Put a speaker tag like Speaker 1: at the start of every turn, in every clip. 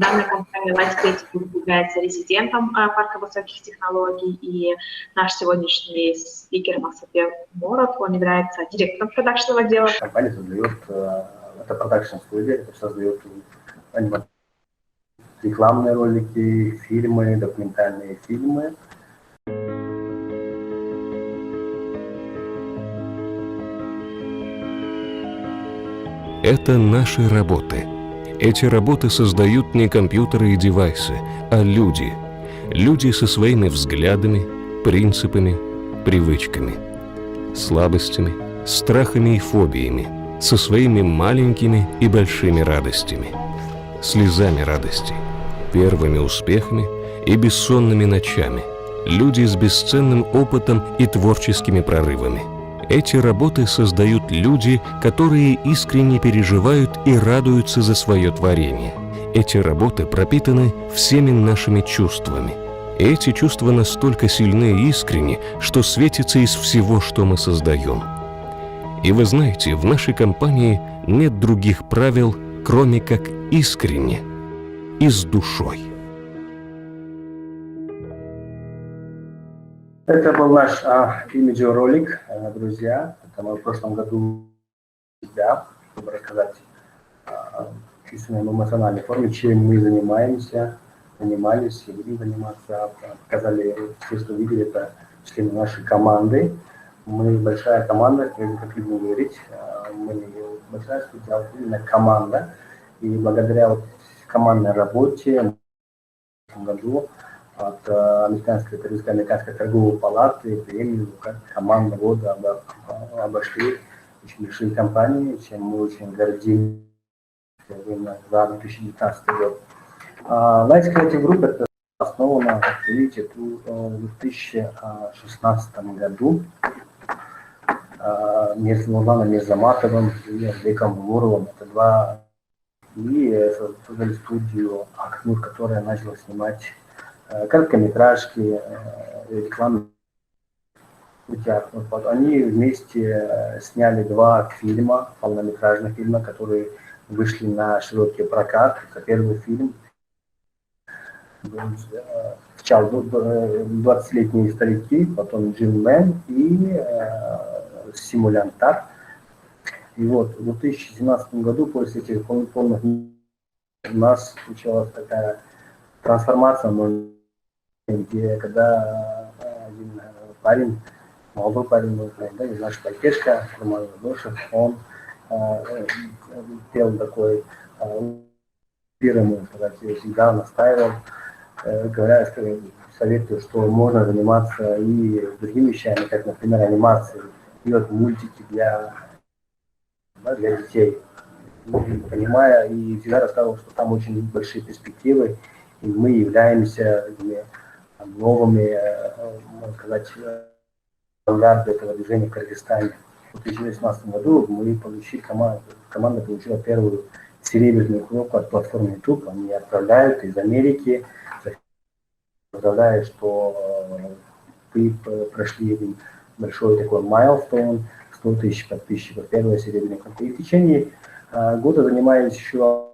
Speaker 1: Данная компания Light Creative является резидентом парка высоких технологий, и наш сегодняшний спикер Максапер Моров, он является директором продакшного отдела.
Speaker 2: Компания создает, это продакшн-студия, это создает рекламные ролики, фильмы, документальные фильмы.
Speaker 3: Это наши работы. Эти работы создают не компьютеры и девайсы, а люди. Люди со своими взглядами, принципами, привычками, слабостями, страхами и фобиями, со своими маленькими и большими радостями, слезами радости, первыми успехами и бессонными ночами. Люди с бесценным опытом и творческими прорывами. Эти работы создают люди, которые искренне переживают и радуются за свое творение. Эти работы пропитаны всеми нашими чувствами. И эти чувства настолько сильны и искренни, что светятся из всего, что мы создаем. И вы знаете, в нашей компании нет других правил, кроме как искренне и с душой.
Speaker 2: Это был наш имидж-ролик, друзья. Это мы в прошлом году, чтобы рассказать чувственно эмоциональной форме, чем мы занимались и будем заниматься. Показали все, что видели, это члены нашей команды. Мы большая команда, как любим говорить, мы не большая студия, а именно команда. И благодаря вот командной работе в этом году от Американской торговой палаты премию как команда года обошли очень большие компании, чем мы очень гордимся за 2019 год. Light Creative Group это основано, как вы видите, в 2016 году Нурсултаном Мирзаматовым и Олегом Муровым. Это два. И создали студию Акнур, которая начала снимать короткометражки, рекламы. Они вместе сняли два фильма, полнометражных фильма, которые вышли на широкий прокат. Это первый фильм «20-летние старики», потом «Джим Мэн» и «Симулянтар». И вот в 2017 году, после этих полных, у нас случилась такая трансформация, где когда один парень, молодой парень, да, наш пальтешка, Роман Дошев, он делал такой первый, всегда настаивал, говоря, советую, что можно заниматься и другими вещами, как, например, анимацией, делать мультики для детей. Понимая и всегда рассказывал, что там очень большие перспективы, и мы являемся новыми, можно сказать, авангардом этого движения в Кыргызстане. В 2018 году мы получили, команда получила первую серебряную кнопку от платформы YouTube. Они отправляют из Америки. Поздравляю, что вы прошли большой такой milestone, 100 тысяч подписчиков, первая серебряная кнопка. И в течение года занимаюсь еще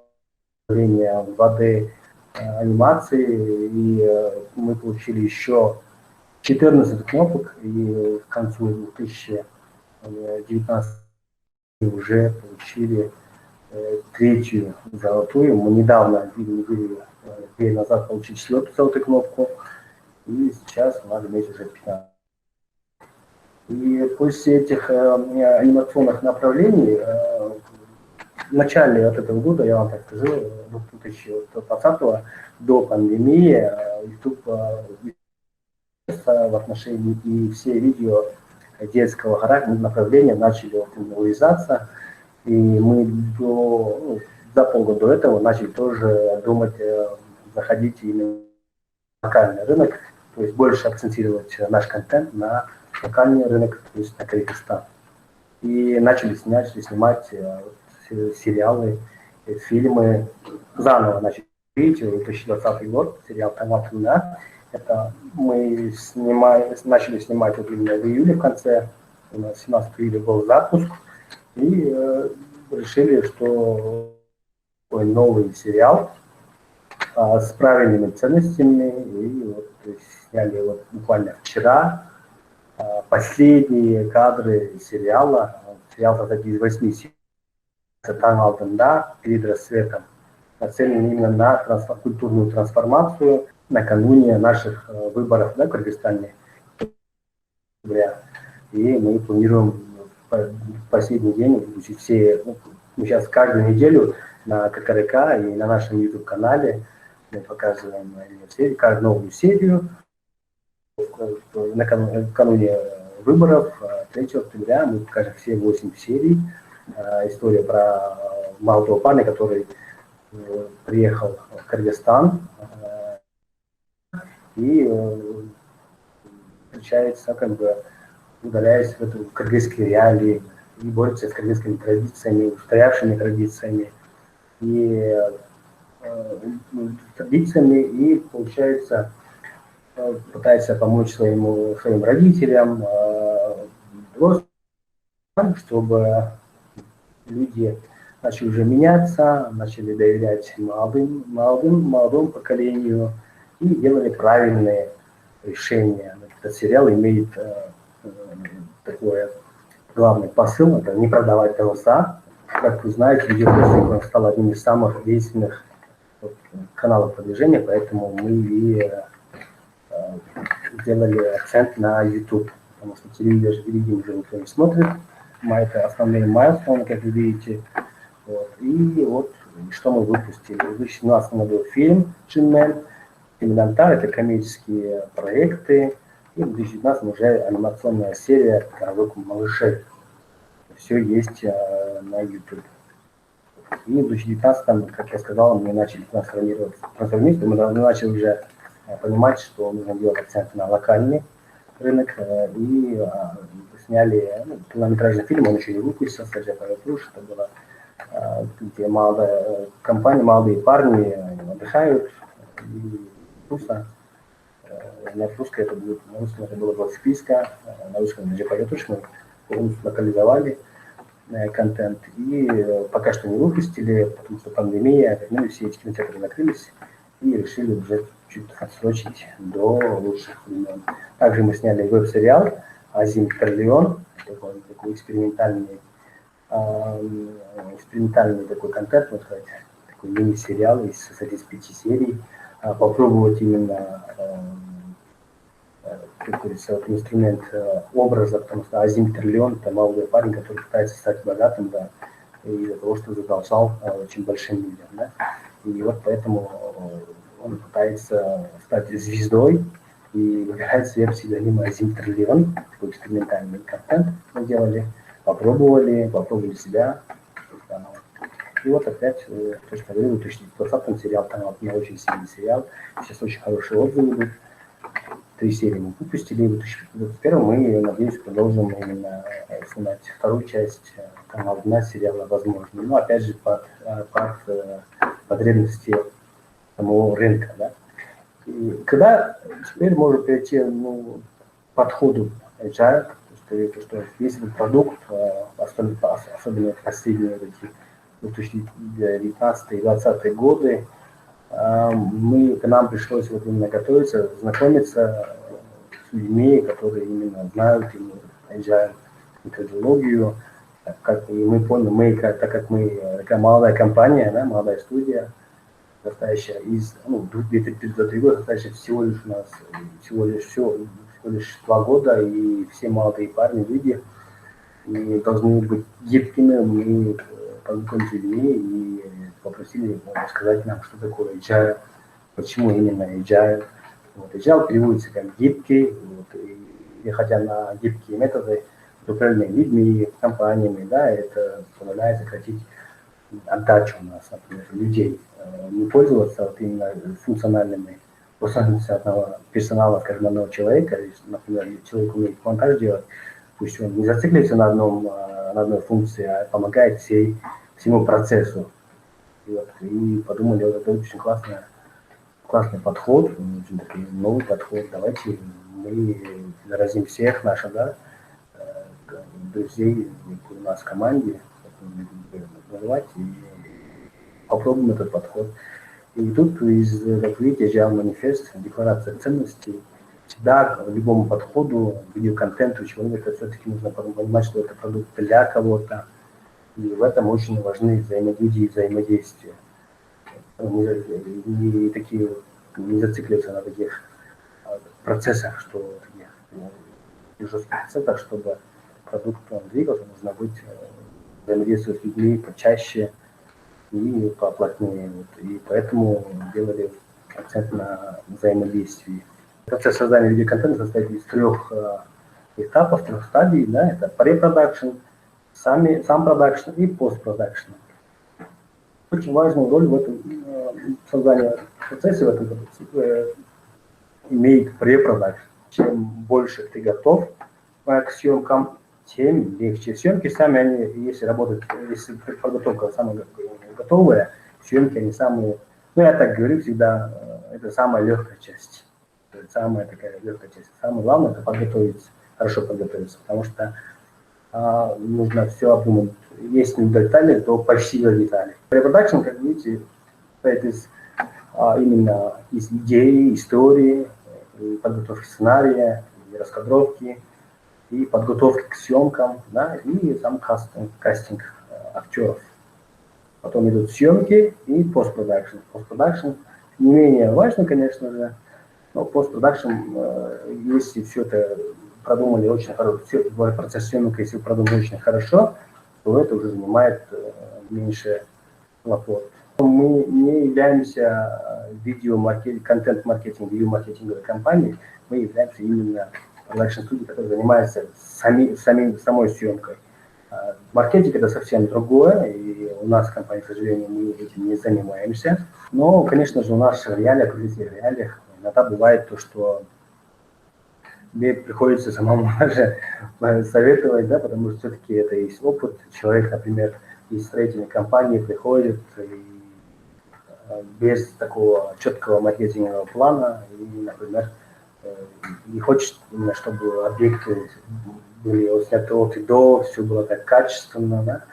Speaker 2: в 2D анимации, и мы получили еще 14 кнопок, и к концу 2019 уже получили третью золотую. Мы недавно, неделю назад, получили 4-ю золотую кнопку, и сейчас у нас вместе уже 15. И после этих анимационных направлений в начале этого года, я вам так скажу, 2020 до пандемии, YouTube в отношении и все видео детского характера направления начали вырезаться, и мы за полгода до этого начали тоже думать, заходить именно в локальный рынок, то есть больше акцентировать наш контент на локальный рынок, то есть на Кыргызстан. И начали снимать сериалы, фильмы, заново начали. Видите, 2020 год, сериал «Канал Тумна». Это мы начали снимать вот именно в июле, в конце, у нас 17 июля был запуск, и решили, что такой новый сериал с правильными ценностями. И вот сняли вот буквально вчера последние кадры сериала. Сериал состоит из 8 серий. Таң алдында перед рассветом, нацелен именно на культурную трансформацию накануне наших выборов, да, в Кыргызстане. И мы планируем в последний день все, мы сейчас каждую неделю на ККРК и на нашем YouTube-канале мы показываем каждую новую серию. Накануне выборов 3 октября мы покажем все 8 серий. История про молодого парня, который приехал в Кыргызстан и встречается, как бы удаляясь в эту кыргызские реалии и борется с кыргызскими традициями, устоявшими традициями и получается пытается помочь своим родителям, чтобы люди начали уже меняться, начали доверять молодому поколению и делали правильные решения. Этот сериал имеет такой главный посыл, это не продавать голоса. Как вы знаете, видеопростинг стал одним из самых действенных каналов продвижения, поэтому мы и сделали акцент на YouTube, потому что телевидение уже никто не смотрит. Это основные майлстоуны, как вы видите. Вот. И вот что мы выпустили. В 2017 году фильм «Джинмен», «Элементар» — это коммерческие проекты. И в 2019 уже анимационная серия «Коробок малышей». Все есть на YouTube. И в 2019, как я сказал, мы начали трансформироваться. Мы начали уже понимать, что нужно делать акцент на локальный рынок. И сняли полнометражный фильм, он еще не выпустился, «Стаджа Паратуш». Это была где молодая компания, молодые парни отдыхают. И вкусно. На русском это будет, на русском это было «Год списка», на русском «Стаджа Паратуш» мы полностью локализовали контент. И пока что не выпустили, потому что пандемия, все эти кинотеатры закрылись, и решили уже чуть отсрочить до лучших времен. Также мы сняли веб-сериал «Азим Терлион», такой экспериментальный такой контент, можно сказать, такой мини-сериал из 5 серий. Попробовать именно, как говорится, вот инструмент образа, потому что Азим Терлион — это молодой парень, который пытается стать богатым, да, из-за того, что задолжал очень большим людям, да. И вот поэтому он пытается стать звездой и выбирает себе псевдоним Азим Терлион. Такой экспериментальный контент мы делали, попробовали себя. И вот опять, то, что я говорил, в 2020 сериал, там очень сильный сериал, сейчас очень хорошие отзывы идут. 3 серии мы выпустили, в 2021 мы, надеюсь, продолжим именно снимать вторую часть, там одна сериала возможно. Но опять же под потребности самого рынка. Да? И когда теперь можно перейти к подходу agile, что если продукт, особенно в последние 2019-2020 годы, к нам пришлось вот именно готовиться, знакомиться с людьми, которые именно знают agile методологию. Как и мы поняли, так как мы такая молодая компания, да, молодая студия, состоящая из, до 3 года, состоящая всего лишь 2 года, и все молодые парни, люди, и должны быть гибкими. Мы познакомились с людьми и попросили рассказать нам, что такое agile, почему именно agile. Вот, agile переводится как гибкий, и хотя на гибкие методы управления людьми, компаниями, да, это позволяет сократить отдачу у нас, например, людей, не пользоваться вот именно функциональными способностями одного персонала, скажем, одного человека. Например, человек умеет монтаж делать, пусть он не зацикливается на одной функции, а помогает всему процессу. И подумали, вот это очень классный подход, очень такой новый подход. Давайте мы заразим всех наших, да, друзей у нас в команде, называть, и попробуем этот подход. И тут, как видите, Agile манифест, декларация ценностей, всегда к любому подходу, видеоконтенту человека все-таки нужно понимать, что это продукт для кого-то. И в этом очень важны люди и взаимодействия. Не такие, не зацикливаться на таких процессах, что таких жестких процессах, чтобы продукт двигался, нужно быть взаимодействовать с людьми почаще и поплотнее. И поэтому делали акцент на взаимодействии. Процесс создания видеоконтента состоит из 3 этапов, 3 стадий. Да? Это препродакшн, сам продакшн и постпродакшн. Очень важную роль в этом создании процесса, в этом имеет препродакшн. Чем больше ты готов к съемкам, тем легче. Съемки сами, они, если подготовка самая готовая, съемки они самые, я так говорю всегда, это самая легкая часть. Это самая такая легкая часть. Самое главное это подготовиться, хорошо подготовиться, потому что нужно все обдумать. Если не детали, то почти до деталей. Препродакшн, как видите, состоит именно из идеи, истории, подготовки сценария, и раскадровки, и подготовки к съемкам, да, и сам кастинг актеров. Потом идут съемки и постпродакшн. Постпродакшн не менее важно, конечно же, но постпродакшн, если все это продумали очень хорошо, процесс съемок, если продумали очень хорошо, то это уже занимает меньше хлопот. Мы не являемся контент-маркетингом, видеомаркетинговой компанией, мы являемся именно продакшн-студией, которая занимается самой съемкой. Маркетинг это совсем другое, и у нас в компании, к сожалению, мы этим не занимаемся. Но, конечно же, у нас в реалиях, иногда бывает то, что мне приходится самому даже советовать, да, потому что все-таки это есть опыт. Человек, например, из строительной компании приходит и без такого четкого маркетингового плана, и, например, не хочет именно, чтобы объекты были сняты от и до, все было так качественно, да?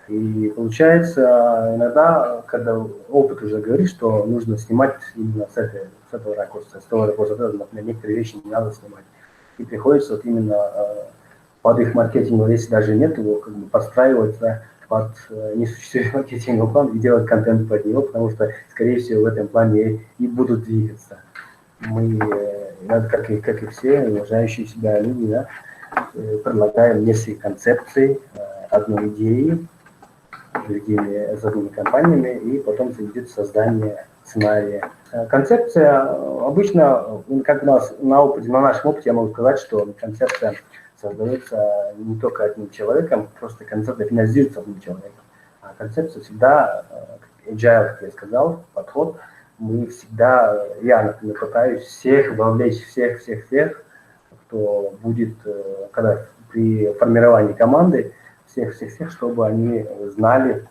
Speaker 2: И получается, иногда, когда опыт уже говорит, что нужно снимать именно с этого ракурса, например, некоторые вещи не надо снимать. И приходится именно под их маркетинговый, если даже нет его, подстраивать под несуществующий маркетинговый план и делать контент под него, потому что, скорее всего, в этом плане и будут двигаться. Мы, как и все уважающие себя люди, да, предлагаем несколько концепций, одной идеи, с другими компаниями, и потом идет создание сценария. Концепция обычно, как у нас на нашем опыте, я могу сказать, что концепция создается не только одним человеком, просто концепция финализируется одним человеком. А концепция всегда, agile, как я сказал, подход, мы всегда, я, например, пытаюсь всех вовлечь, всех, кто будет, когда при формировании команды, всех, чтобы они знали,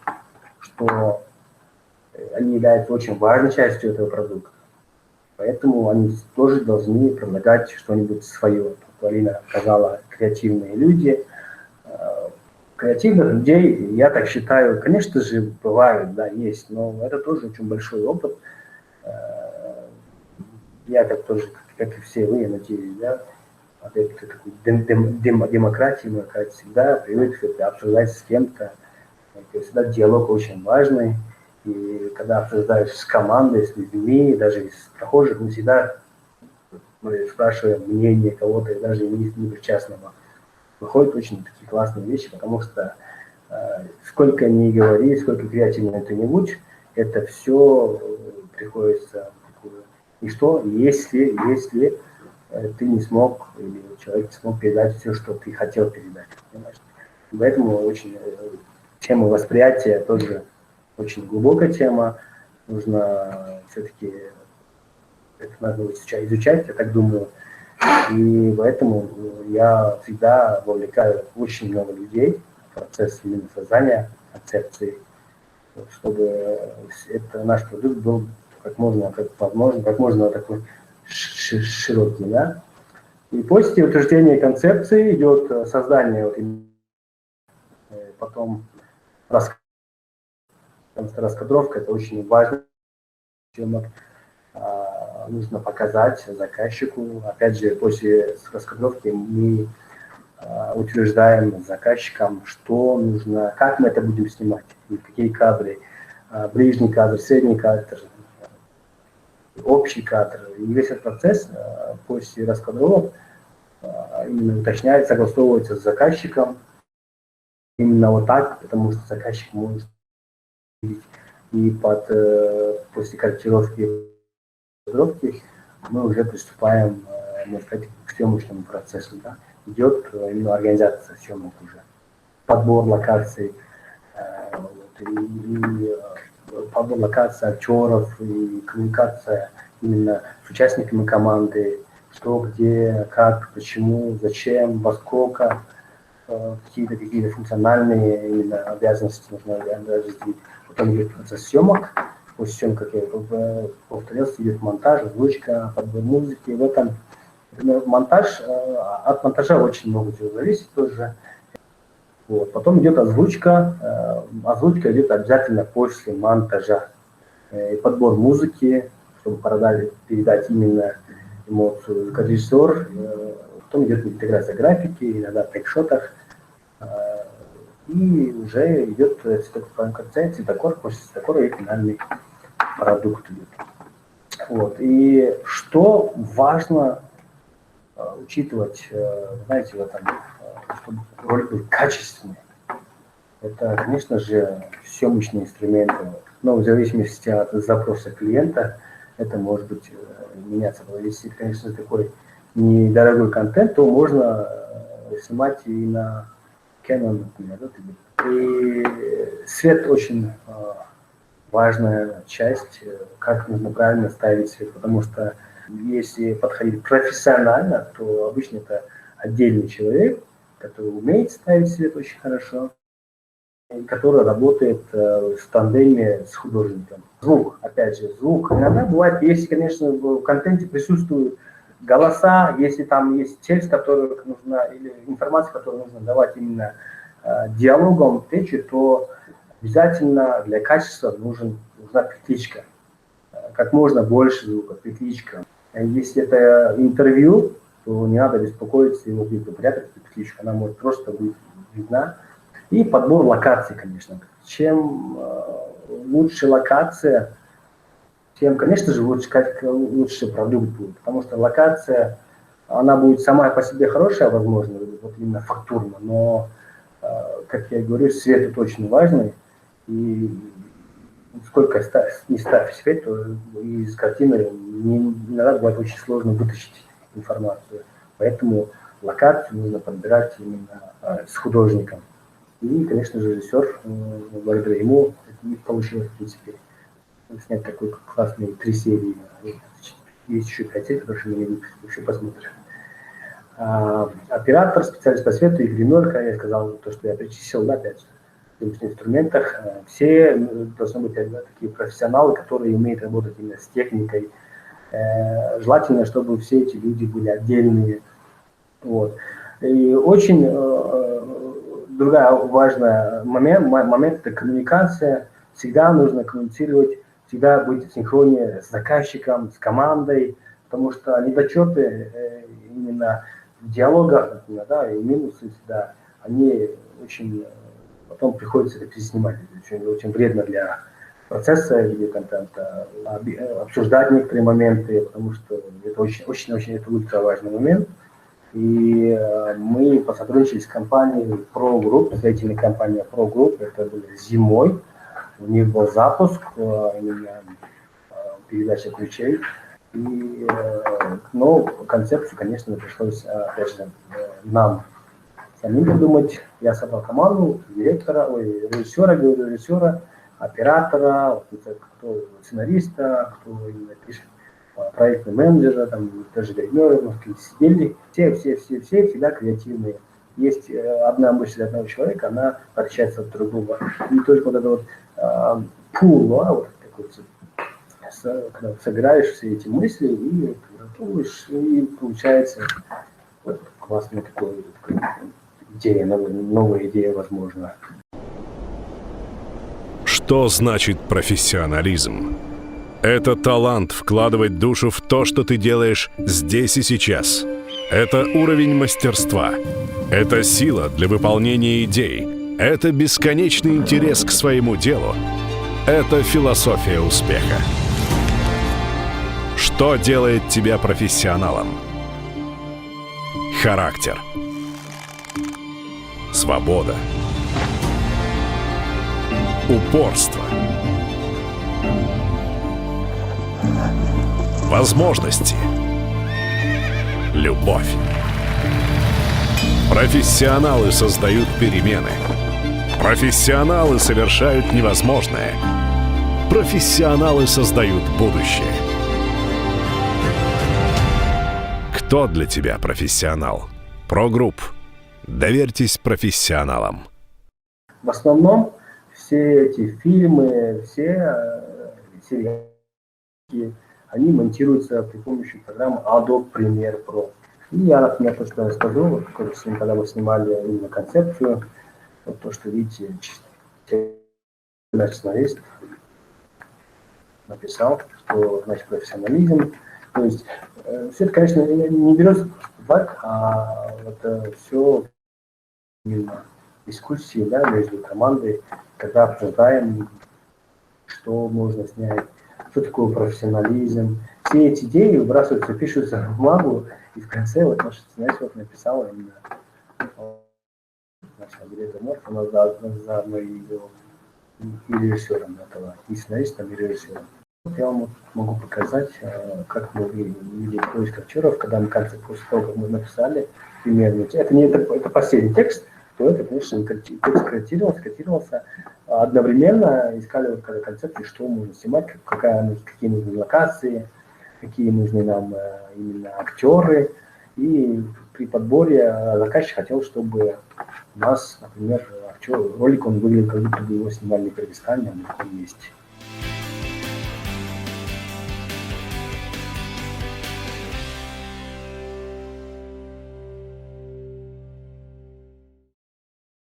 Speaker 2: что они являются очень важной частью этого продукта. Поэтому они тоже должны предлагать что-нибудь свое. Полина сказала, креативные люди. Креативных людей, я так считаю, конечно же, бывают, да, есть, но это тоже очень большой опыт. Я так тоже, как и все вы, я надеюсь, да, адепты такой демократии, мы, как всегда, привыкли обсуждать с кем-то. Всегда диалог очень важный. И когда обсуждаешь с командой, с людьми, даже из прохожих, мы всегда спрашиваем мнение кого-то, и даже не причастного. Выходят очень такие классные вещи, потому что сколько ни говори, сколько креативно ты не будь, это все приходится. И что, если ты не смог, или человек не смог передать все, что ты хотел передать. Понимаешь? Поэтому очень тема восприятия тоже очень глубокая тема. Нужно все-таки это надо изучать, я так думаю. И поэтому я всегда вовлекаю очень много людей в процесс именно создания концепции, чтобы наш продукт был как можно такой широкий, да. И после утверждения концепции идет создание, потом раскадровка, это очень важно. съемок нужно показать заказчику. Опять же, после раскадровки мы утверждаем заказчикам, что нужно, как мы это будем снимать, какие кадры, ближний кадр, средний кадр, общий кадр. И весь этот процесс после раскадровок именно уточняется, согласовывается с заказчиком. Именно вот так, потому что заказчик может видеть. И после корректировки мы уже приступаем, можно сказать, к съемочному процессу. Да? Идет именно организация съемок уже. Подбор локаций, подбор локаций актеров, и коммуникация именно с участниками команды, что, где, как, почему, зачем, во сколько, какие-то функциональные именно обязанности нужно разделить. Потом идет процесс съемок. После съемок, как я повторился, идет монтаж, озвучка, подбор музыки. В этом монтаж, от монтажа очень много чего зависит тоже. Вот. Потом идет озвучка. Озвучка идет обязательно после монтажа. И подбор музыки, чтобы передать именно эмоцию звукорежиссер. Потом идет интеграция графики, иногда в тейкшотах. И уже идет цветокор, после цветокора и финальный продукт идет. Вот. И что важно учитывать, знаете, в этом, чтобы ролик был качественный, это, конечно же, съемочные инструменты. Но в зависимости от запроса клиента, это может быть меняться. Если, конечно, такой недорогой контент, то можно снимать и на Canon, например. И свет очень важная часть, как нужно правильно ставить свет, потому что если подходить профессионально, то обычно это отдельный человек, который умеет ставить свет очень хорошо, который работает в тандеме с художником. Звук, опять же, звук. Иногда бывает, если, конечно, в контенте присутствуют голоса, если там есть текст, который нужно, или информация, которую нужно давать именно диалогом, речи, то обязательно для качества нужна петличка. Как можно больше звука, петличка. Если это интервью, то не надо беспокоиться, его где-то прятать, петличку, она может просто быть видна. И подбор локаций, конечно. Чем лучше локация, тем, конечно же, лучше продукт будет. Потому что локация, она будет сама по себе хорошая, возможно, вот именно фактурно, но, как я говорю, свет это очень важный. И сколько не ставь свет, то из картины иногда бывает очень сложно вытащить информацию. Поэтому локацию нужно подбирать именно с художником. И, конечно же, режиссер, благодаря ему это не получилось, в принципе, снять такой классный 3 серии. Есть еще 5 серий, которые мы не еще посмотрим. Оператор, специалист по свету и гример, как я сказал, то, что я перечислил, да, опять же, в инструментах, все должны быть такие профессионалы, которые умеют работать именно с техникой. Желательно, чтобы все эти люди были отдельные. Вот. И очень другая важная момент это коммуникация. Всегда нужно коммуницировать, всегда быть в синхроне с заказчиком, с командой, потому что недочеты именно в диалогах, например, да, и минусы всегда, они очень потом приходится это переснимать. Это очень вредно для процесса видеоконтента, обсуждать некоторые моменты, потому что это очень это ультра важный момент. И мы посотрудничали с компанией Pro Group, строительной компанией Pro Group, это было зимой, у них был запуск, именно передача ключей, но концепцию, конечно, пришлось, опять же, нам самим придумать. Я собрал команду режиссера, оператора, кто сценариста, кто именно пишет, проектный менеджер, там, даже гримеры, сидели, все всегда креативные. Есть одна мысль одного человека, она отличается от другого. И только вот этот вот пул, вот такой, когда собираешь все эти мысли и готовишь, и получается вот классная такая идея, новая идея, возможно.
Speaker 4: Что значит профессионализм? Это талант вкладывать душу в то, что ты делаешь здесь и сейчас. Это уровень мастерства. Это сила для выполнения идей. Это бесконечный интерес к своему делу. Это философия успеха. Что делает тебя профессионалом? Характер. Свобода. Упорство. Возможности. Любовь. Профессионалы создают перемены. Профессионалы совершают невозможное. Профессионалы создают будущее. Кто для тебя профессионал? Прогрупп. Доверьтесь профессионалам.
Speaker 2: В основном все эти фильмы, все сериалы, они монтируются при помощи программы Adobe Premiere Pro. И я, например, то, что я скажу, когда мы снимали именно концепцию, вот то, что видите, наш сценарист написал, что значит профессионализм. То есть все это, конечно, не берется так, а это все именно дискуссии, да, между командой, когда обсуждаем, что можно снять, что такое профессионализм. Все эти идеи выбрасываются, пишутся в бумагу, и в конце вот наш сценарист вот написал именно наша Грета Морф, она заодно и режиссером этого, и сценаристом, и режиссером. Вот я вам могу показать, как мы видели поиск актеров, когда мы конце, после того, как мы написали примерно. Это последний текст, то это, конечно, текст корректировался. Одновременно искали вот концепции, что можно снимать, какие нужны локации, какие нужны нам именно актеры. И при подборе заказчик хотел, чтобы у нас, например, актер, ролик он выглядел, как будто бы его снимали не в Кыргызстане, а в другом месте.